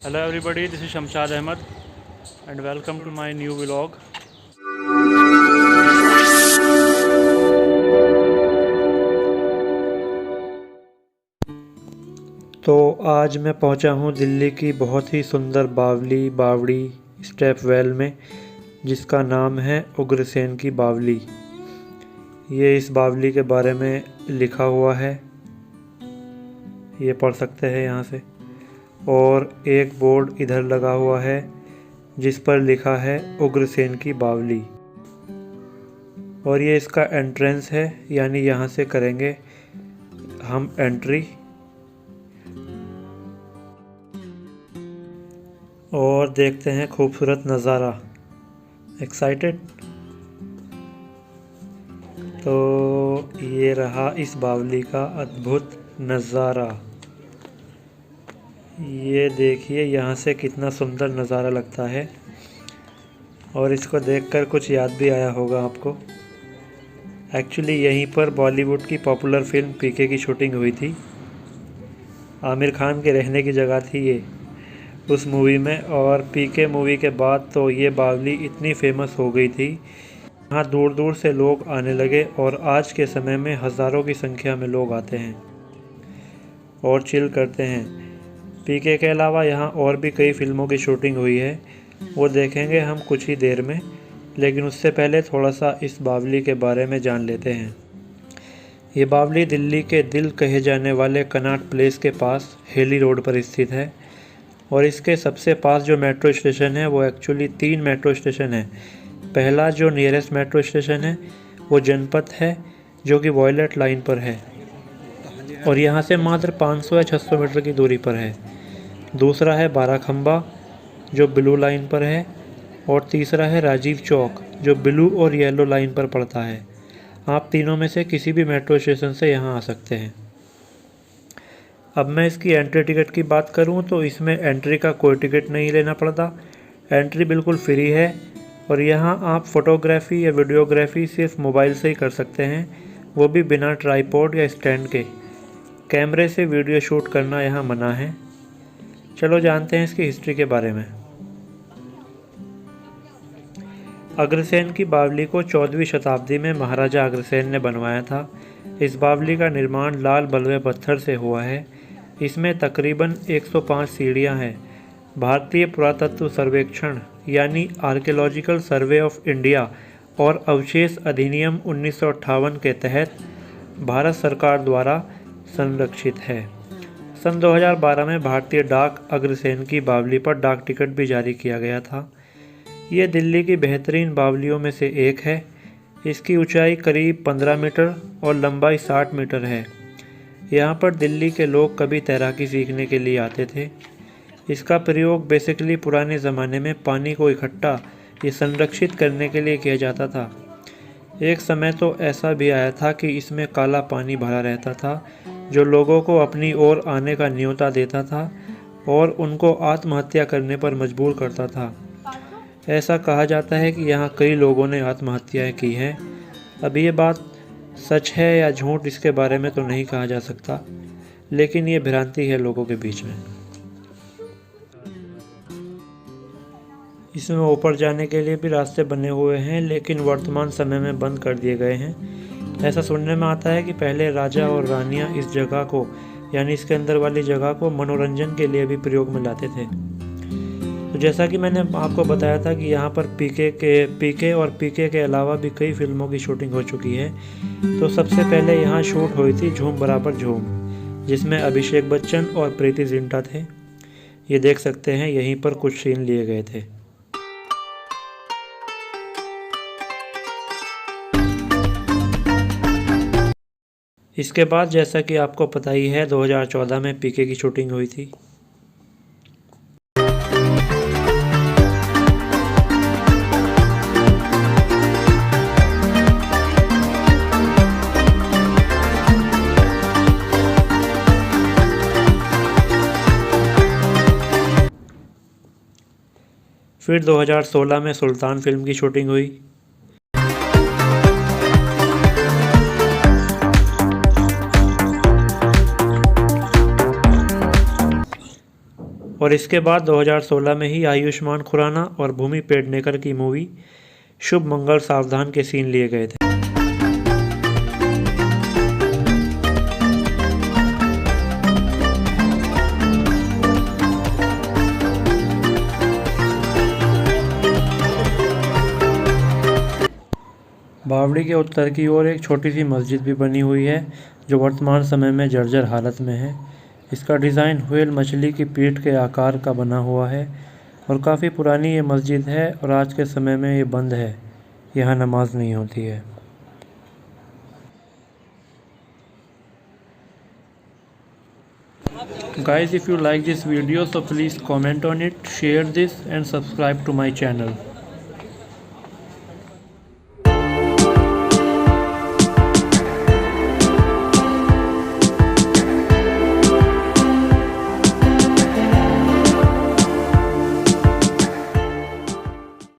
Hello everybody, this is Shamshad Ahmed and welcome to my new vlog. तो आज मैं पहुंचा हूं दिल्ली की बहुत ही सुंदर बावड़ी स्टेप वेल में, जिसका नाम है उग्रसेन की बावली। ये इस बावली के बारे में लिखा हुआ है, ये पढ़ सकते हैं यहाँ से। और एक बोर्ड इधर लगा हुआ है जिस पर लिखा है उग्रसेन की बावली। और ये इसका एंट्रेंस है, यानी यहाँ से करेंगे हम एंट्री। और देखते हैं खूबसूरत नज़ारा। एक्साइटेड? तो ये रहा इस बावली का अद्भुत नज़ारा। ये देखिए यहाँ से कितना सुंदर नज़ारा लगता है। और इसको देखकर कुछ याद भी आया होगा आपको। एक्चुअली यहीं पर बॉलीवुड की पॉपुलर फिल्म पीके की शूटिंग हुई थी। आमिर खान के रहने की जगह थी ये उस मूवी में। और पीके मूवी के बाद तो ये बावली इतनी फेमस हो गई थी, यहाँ दूर दूर से लोग आने लगे। और आज के समय में हज़ारों की संख्या में लोग आते हैं और चिल करते हैं। पीके के अलावा यहाँ और भी कई फिल्मों की शूटिंग हुई है, वो देखेंगे हम कुछ ही देर में। लेकिन उससे पहले थोड़ा सा इस बावली के बारे में जान लेते हैं। ये बावली दिल्ली के दिल कहे जाने वाले कनॉट प्लेस के पास हेली रोड पर स्थित है। और इसके सबसे पास जो मेट्रो स्टेशन है वो एक्चुअली 3 मेट्रो स्टेशन है। पहला जो नियरेस्ट मेट्रो स्टेशन है वो जनपथ है, जो कि वॉयलेट लाइन पर है और यहाँ से मात्र 500 या 600 मीटर की दूरी पर है। दूसरा है बाराखंबा, जो ब्लू लाइन पर है। और तीसरा है राजीव चौक, जो ब्लू और येलो लाइन पर पड़ता है। आप तीनों में से किसी भी मेट्रो स्टेशन से यहाँ आ सकते हैं। अब मैं इसकी एंट्री टिकट की बात करूँ तो इसमें एंट्री का कोई टिकट नहीं लेना पड़ता। एंट्री बिल्कुल फ्री है। और यहाँ आप फ़ोटोग्राफ़ी या वीडियोग्राफी सिर्फ मोबाइल से ही कर सकते हैं, वो भी बिना ट्राईपॉड या स्टैंड के। कैमरे से वीडियो शूट करना यहाँ मना है। चलो जानते हैं इसकी हिस्ट्री के बारे में। अग्रसेन की बावली को 14वीं शताब्दी में महाराजा अग्रसेन ने बनवाया था। इस बावली का निर्माण लाल बलुए पत्थर से हुआ है। इसमें तकरीबन 105 सीढ़ियाँ हैं। भारतीय पुरातत्व सर्वेक्षण यानी आर्कियोलॉजिकल सर्वे ऑफ इंडिया और अवशेष अधिनियम 1958 के तहत भारत सरकार द्वारा संरक्षित है। सन 2012 में भारतीय डाक अग्रसेन की बावली पर डाक टिकट भी जारी किया गया था। ये दिल्ली की बेहतरीन बावलियों में से एक है। इसकी ऊंचाई करीब 15 मीटर और लंबाई 60 मीटर है। यहाँ पर दिल्ली के लोग कभी तैराकी सीखने के लिए आते थे। इसका प्रयोग बेसिकली पुराने ज़माने में पानी को इकट्ठा या संरक्षित करने के लिए किया जाता था। एक समय तो ऐसा भी आया था कि इसमें काला पानी भरा रहता था, जो लोगों को अपनी ओर आने का न्योता देता था और उनको आत्महत्या करने पर मजबूर करता था। ऐसा कहा जाता है कि यहाँ कई लोगों ने आत्महत्याएं की हैं। अब ये बात सच है या झूठ, इसके बारे में तो नहीं कहा जा सकता, लेकिन ये भ्रांति है लोगों के बीच में। इसमें ऊपर जाने के लिए भी रास्ते बने हुए हैं, लेकिन वर्तमान समय में बंद कर दिए गए हैं। ऐसा सुनने में आता है कि पहले राजा और रानियां इस जगह को, यानी इसके अंदर वाली जगह को मनोरंजन के लिए भी प्रयोग में लाते थे। तो जैसा कि मैंने आपको बताया था कि यहाँ पर पीके और पीके के अलावा भी कई फिल्मों की शूटिंग हो चुकी है। तो सबसे पहले यहाँ शूट हुई थी झूम बराबर झूम, जिसमें अभिषेक बच्चन और प्रीति जिंटा थे। ये देख सकते हैं, यहीं पर कुछ सीन लिए गए थे। इसके बाद जैसा कि आपको पता ही है 2014 में पीके की शूटिंग हुई थी। फिर 2016 में सुल्तान फिल्म की शूटिंग हुई। और इसके बाद 2016 में ही आयुष्मान खुराना और भूमि पेडनेकर की मूवी शुभ मंगल सावधान के सीन लिए गए थे। बावड़ी के उत्तर की ओर एक छोटी सी मस्जिद भी बनी हुई है जो वर्तमान समय में जर्जर हालत में है। इसका डिज़ाइन व्हेल मछली की पीठ के आकार का बना हुआ है और काफ़ी पुरानी ये मस्जिद है और आज के समय में ये बंद है, यहाँ नमाज नहीं होती है। Guys, if you like this video, so please comment on it, share this and subscribe to my channel.